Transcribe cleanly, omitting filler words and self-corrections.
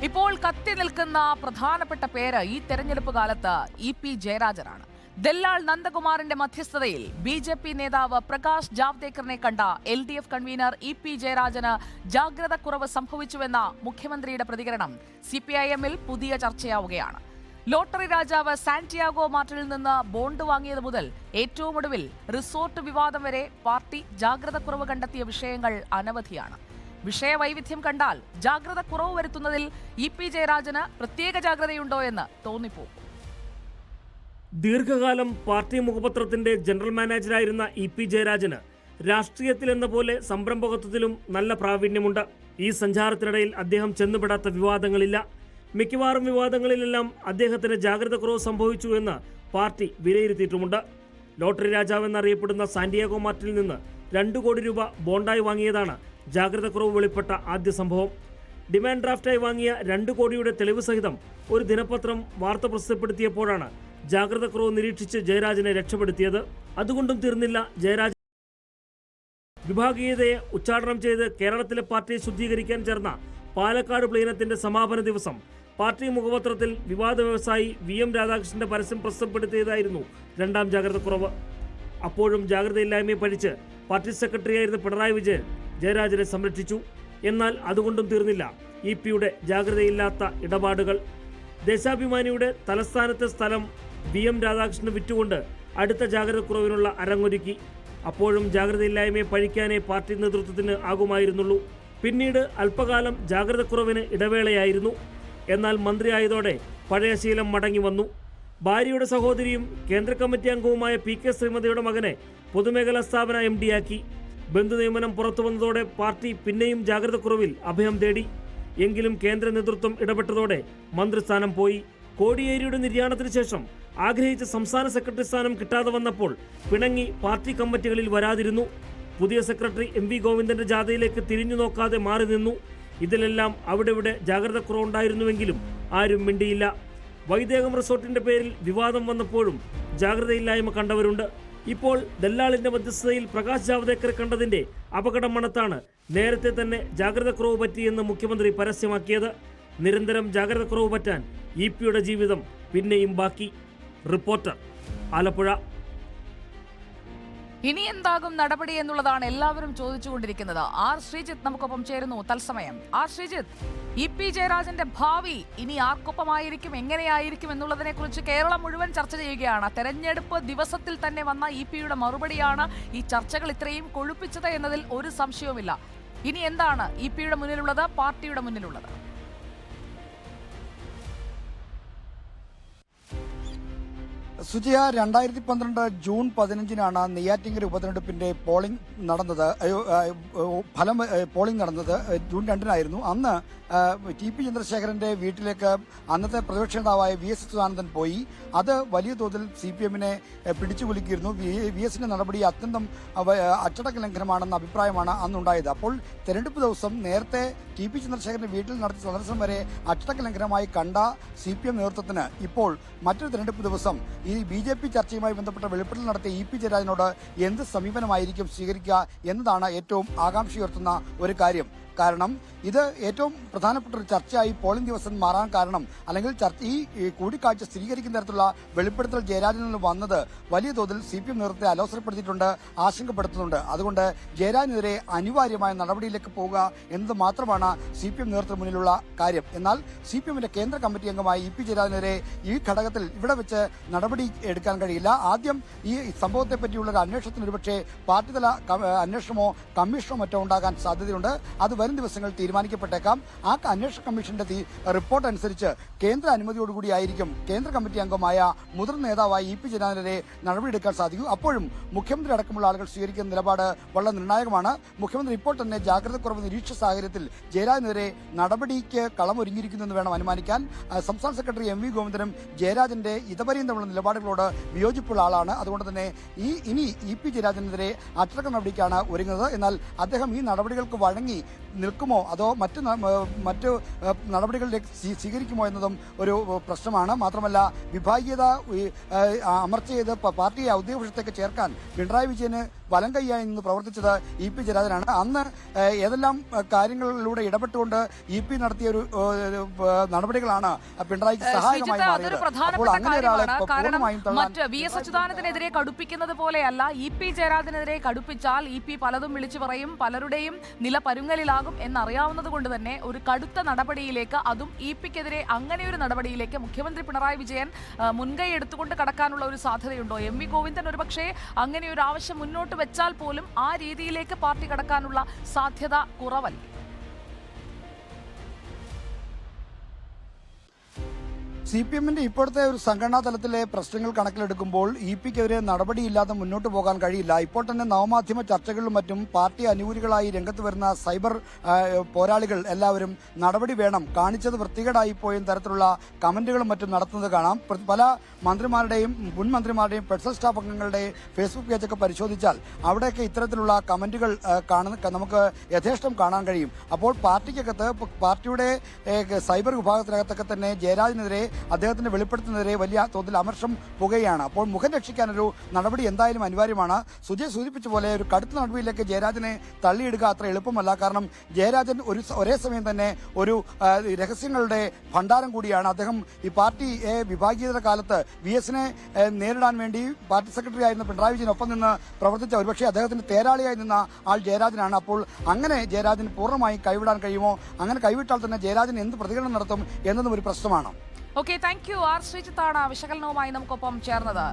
ഇപ്പോൾ കത്തി നിൽക്കുന്ന പ്രധാനപ്പെട്ട പേര് ഈ തെരഞ്ഞെടുപ്പ് കാലത്ത് ഇ.പി. ജയരാജനാണ്. ദല്ലാൾ നന്ദകുമാറിന്റെ മധ്യസ്ഥതയിൽ ബി.ജെ.പി. നേതാവ് പ്രകാശ് ജാവ്ദേക്കറിനെ കണ്ട എൽ.ഡി.എഫ്. Convener EP. ജയരാജന് ജാഗ്രത കുറവ് സംഭവിച്ചുവെന്ന മുഖ്യമന്ത്രിയുടെ പ്രതികരണം CPIM-ൽ പുതിയ ചർച്ചയാവുകയാണ്. ലോട്ടറി രാജാവ് സാന്റിയാഗോ മാർട്ടിൽ നിന്ന് ബോണ്ട് വാങ്ങിയത് മുതൽ ഏറ്റവും ഒടുവിൽ റിസോർട്ട് വിവാദം വരെ പാർട്ടി ജാഗ്രത കുറവ് കണ്ടെത്തിയ വിഷയങ്ങൾ അനവധിയാണ്. വിഷയവൈവിധ്യം കണ്ടാൽ ജാഗ്രത കുറവ് വരുത്തുന്നതിൽ ഇ.പി. ജയരാജന് പ്രത്യേക ജാഗ്രതയുണ്ടോ എന്ന് തോന്നിപ്പോകും. ദീർഘകാലം പാർട്ടി മുഖപത്രത്തിന്റെ ജനറൽ മാനേജരായിരുന്ന ഇ.പി. ജയരാജന് രാഷ്ട്രീയത്തിലെന്ന പോലെ സംരംഭകത്വത്തിലും നല്ല പ്രാവീണ്യമുണ്ട്. ഈ സഞ്ചാരത്തിനിടയിൽ അദ്ദേഹം ചെന്നുപെടാത്ത വിവാദങ്ങളില്ല. മിക്കവാറും വിവാദങ്ങളിലെല്ലാം അദ്ദേഹത്തിന് ജാഗ്രത കുറവ് സംഭവിച്ചു എന്ന് പാർട്ടി വിലയിരുത്തിയിട്ടുമുണ്ട്. ലോട്ടറി രാജാവ് എന്നറിയപ്പെടുന്ന സാന്റിയാഗോ മാർട്ടിൽ നിന്ന് 2 കോടി രൂപ ബോണ്ടായി വാങ്ങിയതാണ് ജാഗ്രത കുറവ് വെളിപ്പെട്ട ആദ്യ സംഭവം. ഡിമാൻഡ് ഡ്രാഫ്റ്റായി വാങ്ങിയ 2 കോടിയുടെ തെളിവ് സഹിതം ഒരു ദിനപത്രം വാർത്ത പ്രസിദ്ധപ്പെടുത്തിയപ്പോഴാണ് ജാഗ്രത കുറവ് നിരീക്ഷിച്ച് ജയരാജനെ രക്ഷപ്പെടുത്തിയത്. അതുകൊണ്ടും തീർന്നില്ല. ജയരാജൻ വിഭാഗീയതയെ ഉച്ചാടനം ചെയ്ത് കേരളത്തിലെ പാർട്ടിയെ ശുദ്ധീകരിക്കാൻ ചേർന്ന പാലക്കാട് പ്ലീനത്തിന്റെ സമാപന ദിവസം പാർട്ടി മുഖപത്രത്തിൽ വിവാദ വ്യവസായി VM രാധാകൃഷ്ണന്റെ പരസ്യം പ്രസിദ്ധപ്പെടുത്തിയതായിരുന്നു രണ്ടാം ജാഗ്രത കുറവ്. അപ്പോഴും ജാഗ്രതയില്ലായ്മയെ പഴിച്ച് പാർട്ടി സെക്രട്ടറിയായിരുന്ന പിണറായി വിജയൻ ജയരാജനെ സംരക്ഷിച്ചു. എന്നാൽ അതുകൊണ്ടും തീർന്നില്ല ഇ.പി.യുടെ ജാഗ്രതയില്ലാത്ത ഇടപാടുകൾ. ദേശാഭിമാനിയുടെ തലസ്ഥാനത്തെ സ്ഥലം VM രാധാകൃഷ്ണന് വിറ്റുകൊണ്ട് അടുത്ത ജാഗ്രത കുറവിനുള്ള അരങ്ങൊരുക്കി. അപ്പോഴും ജാഗ്രതയില്ലായ്മയെ പഴിക്കാനേ പാർട്ടി നേതൃത്വത്തിന് ആകുമായിരുന്നുള്ളൂ. പിന്നീട് അല്പകാലം ജാഗ്രത കുറവിന് ഇടവേളയായിരുന്നു. എന്നാൽ മന്ത്രിയായതോടെ പഴയ ശീലം മടങ്ങി വന്നു. ഭാര്യയുടെ സഹോദരിയും കേന്ദ്ര കമ്മിറ്റി അംഗവുമായ P.K. ശ്രീമതിയുടെ മകനെ പൊതുമേഖലാ സ്ഥാപന MD-യാക്കി. ബന്ധുനിയമനം പുറത്തു വന്നതോടെ പാർട്ടി പിന്നെയും ജാഗ്രത കുറവിൽ അഭയം തേടി. എങ്കിലും കേന്ദ്ര നേതൃത്വം ഇടപെട്ടതോടെ മന്ത്രിസ്ഥാനം പോയി. കോടിയേരിയുടെ നിര്യാണത്തിന് ശേഷം ആഗ്രഹിച്ച സംസ്ഥാന സെക്രട്ടറി സ്ഥാനം കിട്ടാതെ വന്നപ്പോൾ പിണങ്ങി പാർട്ടി കമ്മിറ്റികളിൽ വരാതിരുന്നു. പുതിയ സെക്രട്ടറി MV ഗോവിന്ദന്റെ ജാഥയിലേക്ക് തിരിഞ്ഞു നോക്കാതെ മാറി നിന്നു. ഇതിലെല്ലാം അവിടെ ജാഗ്രത കുറവുണ്ടായിരുന്നുവെങ്കിലും ആരും മിണ്ടിയില്ല. വൈദേകം റിസോർട്ടിന്റെ പേരിൽ വിവാദം വന്നപ്പോഴും ജാഗ്രതയില്ലായ്മ കണ്ടവരുണ്ട്. ഇപ്പോൾ ദല്ലാളിന്റെ മധ്യസ്ഥതയിൽ പ്രകാശ് ജാവ്ദേക്കറെ കണ്ടതിന്റെ അപകടം മണത്താണ് നേരത്തെ തന്നെ ജാഗ്രത കുറവ് പറ്റിയെന്ന് മുഖ്യമന്ത്രി പരസ്യമാക്കിയത്. നിരന്തരം ജാഗ്രത കുറവ് പറ്റാൻ ഇ.പി.യുടെ ജീവിതം പിന്നെയും ബാക്കി. റിപ്പോർട്ടർ, ആലപ്പുഴ. ഇനി എന്താകും നടപടി എന്നുള്ളതാണ് എല്ലാവരും ചോദിച്ചുകൊണ്ടിരിക്കുന്നത്. ആർ ശ്രീജിത്ത് നമുക്കൊപ്പം ചേരുന്നു തത്സമയം. R Sreejith, E P. ജയരാജന്റെ ഭാവി ഇനി ആർക്കൊപ്പമായിരിക്കും, എങ്ങനെയായിരിക്കും എന്നുള്ളതിനെ കുറിച്ച് കേരളം മുഴുവൻ ചർച്ച ചെയ്യുകയാണ്. തെരഞ്ഞെടുപ്പ് ദിവസത്തിൽ തന്നെ വന്ന ഇ.പി.യുടെ മറുപടിയാണ് ഈ ചർച്ചകൾ ഇത്രയും കൊഴുപ്പിച്ചത് എന്നതിൽ ഒരു സംശയവുമില്ല. ഇനി എന്താണ് ഇ.പി.യുടെ മുന്നിലുള്ളത്, പാർട്ടിയുടെ മുന്നിലുള്ളത്? സുജയ, 2012 ജൂൺ 15-നാണ് നെയ്യാറ്റിങ്കര ഉപതെരഞ്ഞെടുപ്പിന്റെ പോളിംഗ് നടന്നത്. ജൂൺ 2-നായിരുന്നു. അന്ന് T.P. ചന്ദ്രശേഖരന്റെ വീട്ടിലേക്ക് അന്നത്തെ പ്രതിപക്ഷ നേതാവായ V.S. അച്യുതാനന്ദൻ പോയി. അത് വലിയ തോതിൽ CPM-നെ പിടിച്ചുകുലുക്കിയിരുന്നു. VS-ന്റെ നടപടി അത്യന്തം അച്ചടക്ക ലംഘനമാണെന്ന അഭിപ്രായമാണ് അന്നുണ്ടായത്. അപ്പോൾ തെരഞ്ഞെടുപ്പ് ദിവസം നേരത്തെ T.P. ചന്ദ്രശേഖരന്റെ വീട്ടിൽ നടത്തിയ സന്ദർശനം വരെ അച്ചടക്ക ലംഘനമായി കണ്ട CPM നേതൃത്വത്തിന് ഇപ്പോൾ മറ്റൊരു തെരഞ്ഞെടുപ്പ് ദിവസം ഈ BJP ചർച്ചയുമായി ബന്ധപ്പെട്ട വെളിപ്പെടുത്തൽ നടത്തിയ ഇ.പി. ജയരാജനോട് എന്ത് സമീപനമായിരിക്കും സ്വീകരിക്കുക എന്നതാണ് ഏറ്റവും ആകാംക്ഷയുയർത്തുന്ന ഒരു കാര്യം. കാരണം ഇത് ഏറ്റവും പ്രധാനപ്പെട്ട ഒരു ചർച്ചയായി പോളിംഗ് ദിവസം മാറാൻ കാരണം, അല്ലെങ്കിൽ ഈ കൂടിക്കാഴ്ച സ്ഥിരീകരിക്കുന്ന തരത്തിലുള്ള വെളിപ്പെടുത്തൽ ജയരാജനിൽ നിന്ന് വന്നത് വലിയ തോതിൽ CPM നേതൃത്വത്തെ അലോസരപ്പെടുത്തിയിട്ടുണ്ട്, ആശങ്കപ്പെടുത്തുന്നുണ്ട്. അതുകൊണ്ട് ജയരാജനെതിരെ അനിവാര്യമായ നടപടിയിലേക്ക് പോവുക എന്നത് മാത്രമാണ് CPM നേതൃത്വത്തിന് മുന്നിലുള്ള കാര്യം. എന്നാൽ CPM-ന്റെ കേന്ദ്ര കമ്മിറ്റി അംഗമായ ഇ.പി. ജയരാജനെതിരെ ഈ ഘടകത്തിൽ ഇവിടെ വെച്ച് നടപടി എടുക്കാൻ കഴിയില്ല. ആദ്യം ഈ സംഭവത്തെ പറ്റിയുള്ള ഒരു അന്വേഷണത്തിന് ഒരുപക്ഷെ പാർട്ടിതല അന്വേഷണമോ കമ്മീഷനോ മറ്റോ ഉണ്ടാകാൻ സാധ്യതയുണ്ട്. അത് വരും ദിവസങ്ങൾ തീരുമാനിക്കപ്പെട്ടേക്കാം. ആ അന്വേഷണ കമ്മീഷന്റെ റിപ്പോർട്ട് അനുസരിച്ച് കേന്ദ്ര അനുമതിയോടുകൂടി ആയിരിക്കും കേന്ദ്ര കമ്മിറ്റി അംഗമായ മുതിർന്ന നേതാവായ ഇ.പി. ജയരാജനെതിരെ നടപടിയെടുക്കാൻ സാധിക്കും. അപ്പോഴും മുഖ്യമന്ത്രി അടക്കമുള്ള ആളുകൾ സ്വീകരിക്കുന്ന നിലപാട് വളരെ നിർണായകമാണ്. മുഖ്യമന്ത്രി ഇപ്പോൾ തന്നെ ജാഗ്രത കുറവ് നിരീക്ഷിച്ച സാഹചര്യത്തിൽ ജയരാജനെതിരെ നടപടിക്ക് കളമൊരുങ്ങിയിരിക്കുന്നെന്ന് വേണം അനുമാനിക്കാൻ. സംസ്ഥാന സെക്രട്ടറി MV ഗോവിന്ദനും ജയരാജന്റെ ഇതപര്യന്തമുള്ള നിലപാടുകളോട് വിയോജിപ്പുള്ള ആളാണ്. അതുകൊണ്ട് തന്നെ ഇനി ഇ.പി. ജയരാജനെതിരെ അച്ചടക്ക നടപടിക്കാണ് ഒരുങ്ങുന്നത്. എന്നാൽ അദ്ദേഹം ഈ നടപടികൾക്ക് വഴങ്ങി നിൽക്കുമോ അതോ മറ്റു നടപടികളിലേക്ക് സ്വീകരിക്കുമോ എന്നതും ഒരു പ്രശ്നമാണ്. മാത്രമല്ല, വിഭാഗീയത അമർച്ച ചെയ്ത് പാർട്ടിയെ ഔദ്യോഗിക വശത്തേക്ക് ചേർക്കാൻ പിണറായി വിജയന് വലം കൈയായി നിന്ന് പ്രവർത്തിച്ചത് EP ജയരാജനാണ്. അന്ന് ഏതെല്ലാം കാര്യങ്ങളിലൂടെ ഇടപെട്ടുകൊണ്ട് EP നടത്തിയ ഒരു നടപടികളാണ് പിണറായിക്ക് സഹായകമായി മാറിയത്. അപ്പോൾ അങ്ങനെ ഒരാളെ പൂർണ്ണമായും മറ്റ് VS അച്യുതാനന്ദനെതിരെ കടുപ്പിക്കുന്നത് പോലെയല്ല, EP ജയരാജനെതിരെ കടുപ്പിച്ചാൽ EP പലതും വിളിച്ചു പറയും, പലരുടെയും നില പരുങ്ങലിലാകും എന്നറിയാവുന്നത് കൊണ്ട് തന്നെ ഒരു കടുത്ത നടപടിയിലേക്ക്, അതും EP-ക്കെതിരെ അങ്ങനെ ഒരു നടപടിയിലേക്ക് മുഖ്യമന്ത്രി പിണറായി വിജയൻ മുൻകൈ എടുത്തുകൊണ്ട് കടക്കാനുള്ള ഒരു സാധ്യതയുണ്ടോ? MV ഗോവിന്ദൻ ഒരുപക്ഷെ അങ്ങനെ ഒരു ആവശ്യം മുന്നോട്ട് വെച്ചാൽ പോലും ആ രീതിയിലേക്ക് പാർട്ടി കടക്കാനുള്ള സാധ്യത കുറവല്ല. CPM-ന്റെ ഇപ്പോഴത്തെ ഒരു സംഘടനാ തലത്തിലെ പ്രശ്നങ്ങൾ കണക്കിലെടുക്കുമ്പോൾ EP-ക്കെതിരെ നടപടിയില്ലാതെ മുന്നോട്ട് പോകാൻ കഴിയില്ല. ഇപ്പോൾ തന്നെ നവമാധ്യമ ചർച്ചകളിലും മറ്റും പാർട്ടി അനുകൂലികളായി രംഗത്ത് വരുന്ന സൈബർ പോരാളികൾ എല്ലാവരും നടപടി വേണം, കാണിച്ചത് വൃത്തികേടായി പോയും തരത്തിലുള്ള കമന്റുകളും മറ്റും നടത്തുന്നത് കാണാം. പല മന്ത്രിമാരുടെയും മുൻ മന്ത്രിമാരുടെയും പേഴ്സണൽ സ്റ്റാഫ് അംഗങ്ങളുടെ ഫേസ്ബുക്ക് പേജൊക്കെ പരിശോധിച്ചാൽ അവിടെയൊക്കെ ഇത്തരത്തിലുള്ള കമന്റുകൾ നമുക്ക് യഥേഷ്ടം കാണാൻ കഴിയും. അപ്പോൾ പാർട്ടിക്കകത്ത് പാർട്ടിയുടെ സൈബർ വിഭാഗത്തിനകത്തൊക്കെ തന്നെ ജയരാജനെതിരെ അദ്ദേഹത്തിന്റെ വെളിപ്പെടുത്തുന്നതിനെതിരെ വലിയ തോതിൽ അമർഷം പുകയാണ്. അപ്പോൾ മുഖം രക്ഷിക്കാനൊരു നടപടി എന്തായാലും അനിവാര്യമാണ്. സുജയ് സൂചിപ്പിച്ച പോലെ ഒരു കടുത്ത നടപടിയിലേക്ക് ജയരാജനെ തള്ളിയിടുക അത്ര എളുപ്പമല്ല. കാരണം ജയരാജൻ ഒരേ സമയം തന്നെ ഒരു രഹസ്യങ്ങളുടെ ഭണ്ഡാരം കൂടിയാണ്. അദ്ദേഹം ഈ പാർട്ടി വിഭാഗീയത കാലത്ത് VS-നെ നേരിടാൻ വേണ്ടി പാർട്ടി സെക്രട്ടറി ആയിരുന്ന പിണറായി വിജയനൊപ്പം നിന്ന് പ്രവർത്തിച്ച ഒരുപക്ഷെ അദ്ദേഹത്തിന്റെ തേരാളിയായി നിന്ന ആൾ ജയരാജനാണ്. അപ്പോൾ അങ്ങനെ ജയരാജൻ പൂർണ്ണമായി കൈവിടാൻ കഴിയുമോ? അങ്ങനെ കൈവിട്ടാൽ തന്നെ ജയരാജൻ എന്ത് പ്രതികരണം നടത്തും എന്നതും ഒരു പ്രശ്നമാണ്. Okay, thank you. ആർ ശ്രീജിത്താണ് വിശകലനവുമായി നമുക്കൊപ്പം ചേർന്നത്.